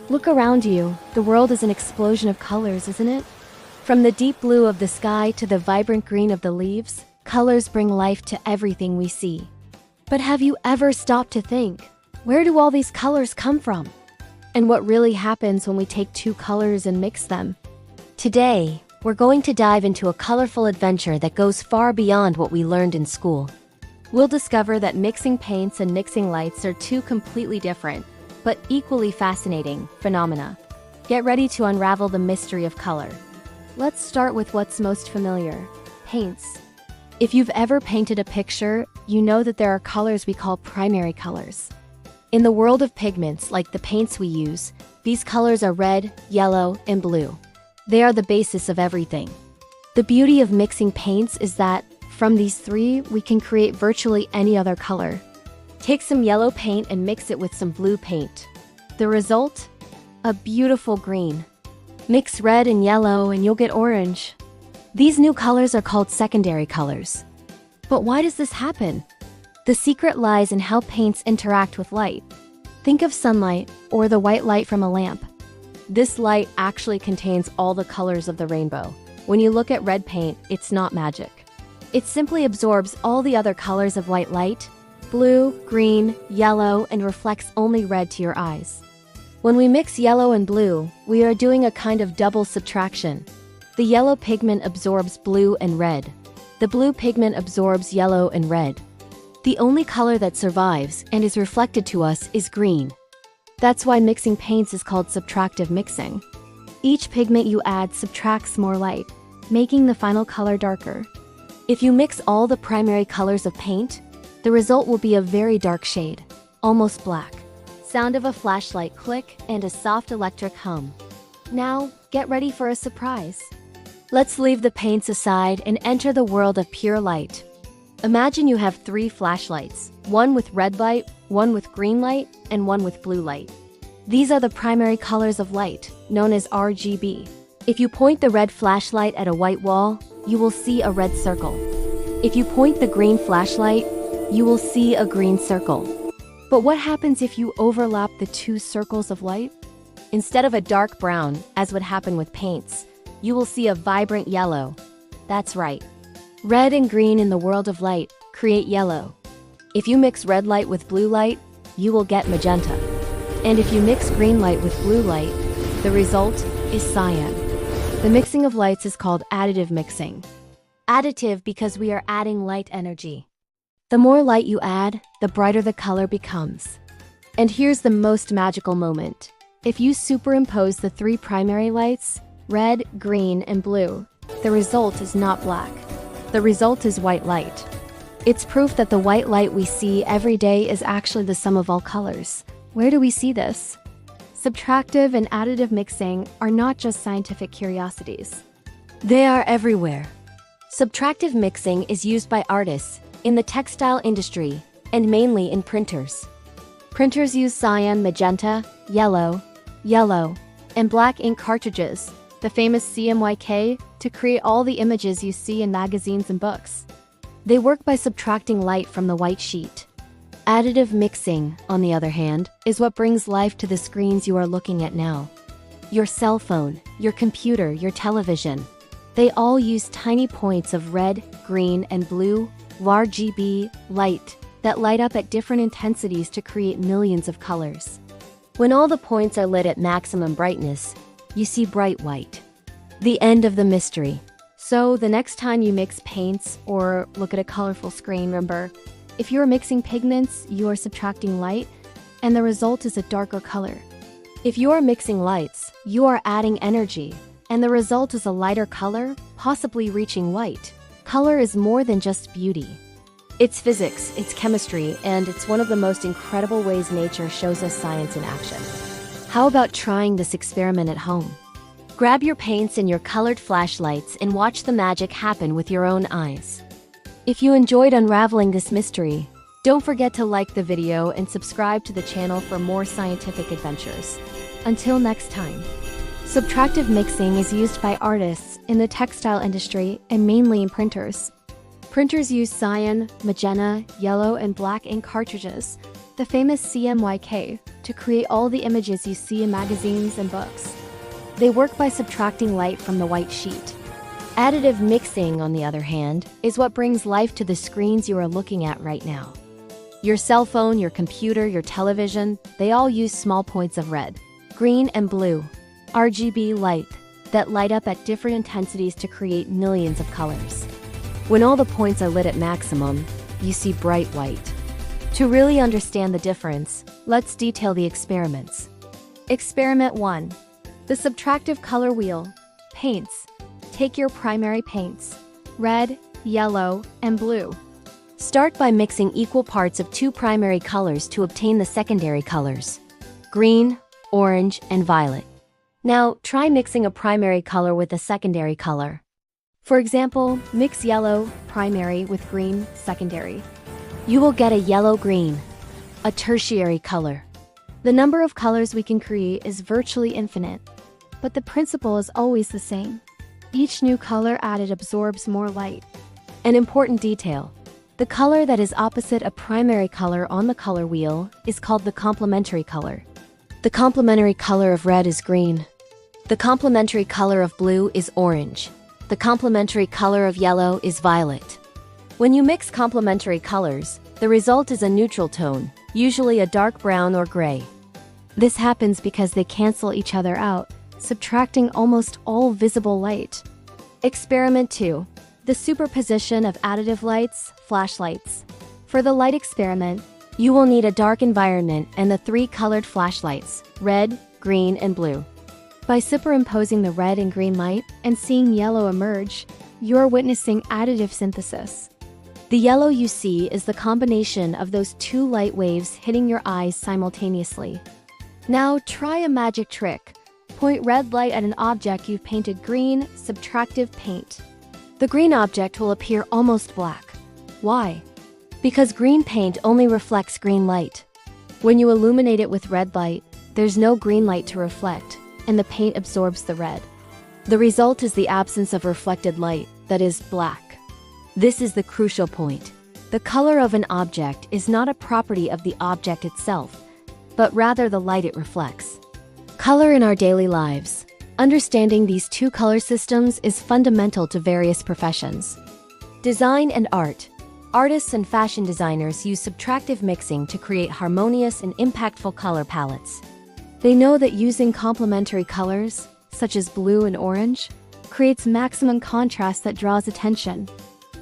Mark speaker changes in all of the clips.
Speaker 1: Look around you. The world is an explosion of colors, isn't it? From the deep blue of the sky to the vibrant green of the leaves, colors bring life to everything we see. But have you ever stopped to think, where do all these colors come from? And what really happens when we take two colors and mix them? Today, we're going to dive into a colorful adventure that goes far beyond what we learned in school. We'll discover that mixing paints and mixing lights are two completely different, but equally fascinating phenomena. Get ready to unravel the mystery of color. Let's start with what's most familiar: paints. If you've ever painted a picture, you know that there are colors we call primary colors. In the world of pigments, like the paints we use, these colors are red, yellow, and blue. They are the basis of everything. The beauty of mixing paints is that, from these three, we can create virtually any other color. Take some yellow paint and mix it with some blue paint. The result? A beautiful green. Mix red and yellow and you'll get orange. These new colors are called secondary colors. But why does this happen? The secret lies in how paints interact with light. Think of sunlight, or the white light from a lamp. This light actually contains all the colors of the rainbow. When you look at red paint, it's not magic. It simply absorbs all the other colors of white light, blue, green, yellow, and reflects only red to your eyes. When we mix yellow and blue, we are doing a kind of double subtraction. The yellow pigment absorbs blue and red. The blue pigment absorbs yellow and red. The only color that survives and is reflected to us is green. That's why mixing paints is called subtractive mixing. Each pigment you add subtracts more light, making the final color darker. If you mix all the primary colors of paint, the result will be a very dark shade, almost black. Sound of a flashlight click and a soft electric hum. Now, get ready for a surprise. Let's leave the paints aside and enter the world of pure light. Imagine you have 3 flashlights, one with red light, one with green light, and one with blue light. These are the primary colors of light, known as RGB. If you point the red flashlight at a white wall, you will see a red circle. If you point the green flashlight, you will see a green circle. But what happens if you overlap the 2 circles of light? Instead of a dark brown, as would happen with paints, you will see a vibrant yellow. That's right. Red and green in the world of light create yellow. If you mix red light with blue light, you will get magenta. And if you mix green light with blue light, the result is cyan. The mixing of lights is called additive mixing. Additive because we are adding light energy. The more light you add, the brighter the color becomes. And here's the most magical moment. If you superimpose the 3 primary lights, red, green, and blue, the result is not black. The result is white light. It's proof that the white light we see every day is actually the sum of all colors. Where do we see this? Subtractive and additive mixing are not just scientific curiosities. They are everywhere. Subtractive mixing is used by artists, in the textile industry, and mainly in printers. Printers use cyan, magenta, yellow, and black ink cartridges, the famous CMYK, to create all the images you see in magazines and books. They work by subtracting light from the white sheet. Additive mixing, on the other hand, is what brings life to the screens you are looking at now. Your cell phone, your computer, your television. They all use tiny points of red, green, and blue, RGB, light, that light up at different intensities to create millions of colors. When all the points are lit at maximum brightness, you see bright white. The end of the mystery. So the next time you mix paints or look at a colorful screen, remember, if you are mixing pigments, you are subtracting light, and the result is a darker color. If you are mixing lights, you are adding energy, and the result is a lighter color, possibly reaching white. Color is more than just beauty. It's physics, it's chemistry, and it's one of the most incredible ways nature shows us science in action. How about trying this experiment at home? Grab your paints and your colored flashlights and watch the magic happen with your own eyes. If you enjoyed unraveling this mystery, don't forget to like the video and subscribe to the channel for more scientific adventures. Until next time. Subtractive mixing is used by artists in the textile industry and mainly in printers. Printers use cyan, magenta, yellow, and black ink cartridges, the famous CMYK, to create all the images you see in magazines and books. They work by subtracting light from the white sheet. Additive mixing, on the other hand, is what brings life to the screens you are looking at right now. Your cell phone, your computer, your television, they all use small points of red, green, and blue, RGB light, that light up at different intensities to create millions of colors. When all the points are lit at maximum, you see bright white. To really understand the difference, let's detail the experiments. Experiment 1. The subtractive color wheel. Paints. Take your primary paints, red, yellow, and blue. Start by mixing equal parts of two primary colors to obtain the secondary colors, green, orange, and violet. Now, try mixing a primary color with a secondary color. For example, mix yellow, primary, with green, secondary. You will get a yellow-green, a tertiary color. The number of colors we can create is virtually infinite, but the principle is always the same. Each new color added absorbs more light. An important detail: the color that is opposite a primary color on the color wheel is called the complementary color. The complementary color of red is green. The complementary color of blue is orange. The complementary color of yellow is violet. When you mix complementary colors, the result is a neutral tone, usually a dark brown or gray. This happens because they cancel each other out, subtracting almost all visible light. Experiment 2. The superposition of additive lights, flashlights. For the light experiment, you will need a dark environment and the three colored flashlights, red, green, and blue. By superimposing the red and green light and seeing yellow emerge, you're witnessing additive synthesis. The yellow you see is the combination of those two light waves hitting your eyes simultaneously. Now try a magic trick. Point red light at an object you've painted green, subtractive paint. The green object will appear almost black. Why? Because green paint only reflects green light. When you illuminate it with red light, there's no green light to reflect, and the paint absorbs the red. The result is the absence of reflected light, that is, black. This is the crucial point. The color of an object is not a property of the object itself, but rather the light it reflects. Color in our daily lives. Understanding these two color systems is fundamental to various professions. Design and art. Artists and fashion designers use subtractive mixing to create harmonious and impactful color palettes. They know that using complementary colors, such as blue and orange, creates maximum contrast that draws attention.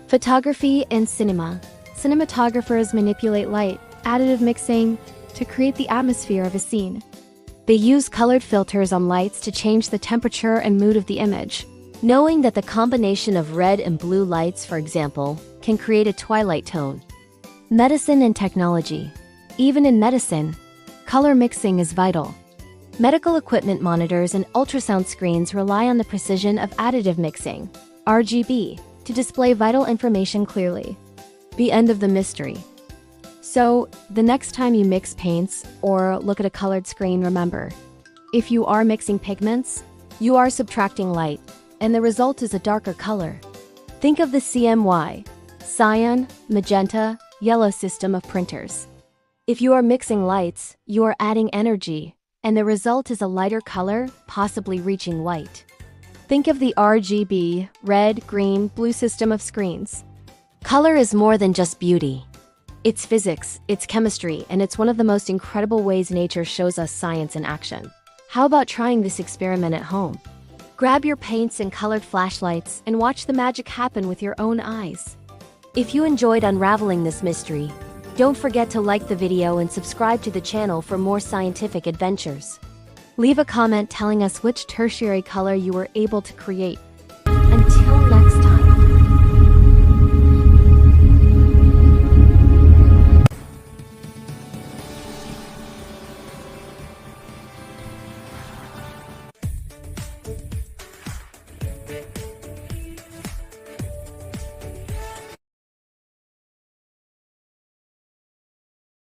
Speaker 1: Photography and cinema. Cinematographers manipulate light, additive mixing, to create the atmosphere of a scene. They use colored filters on lights to change the temperature and mood of the image, knowing that the combination of red and blue lights, for example, can create a twilight tone. Medicine and technology. Even in medicine, color mixing is vital. Medical equipment monitors and ultrasound screens rely on the precision of additive mixing, RGB, to display vital information clearly. The end of the mystery. So, the next time you mix paints or look at a colored screen, remember, if you are mixing pigments, you are subtracting light, and the result is a darker color. Think of the CMY, cyan, magenta, yellow system of printers. If you are mixing lights, you are adding energy, and the result is a lighter color, possibly reaching white. Think of the RGB, red, green, blue system of screens. Color is more than just beauty. It's physics, it's chemistry, and it's one of the most incredible ways nature shows us science in action. How about trying this experiment at home? Grab your paints and colored flashlights and watch the magic happen with your own eyes. If you enjoyed unraveling this mystery, don't forget to like the video and subscribe to the channel for more scientific adventures. Leave a comment telling us which tertiary color you were able to create. Until next time.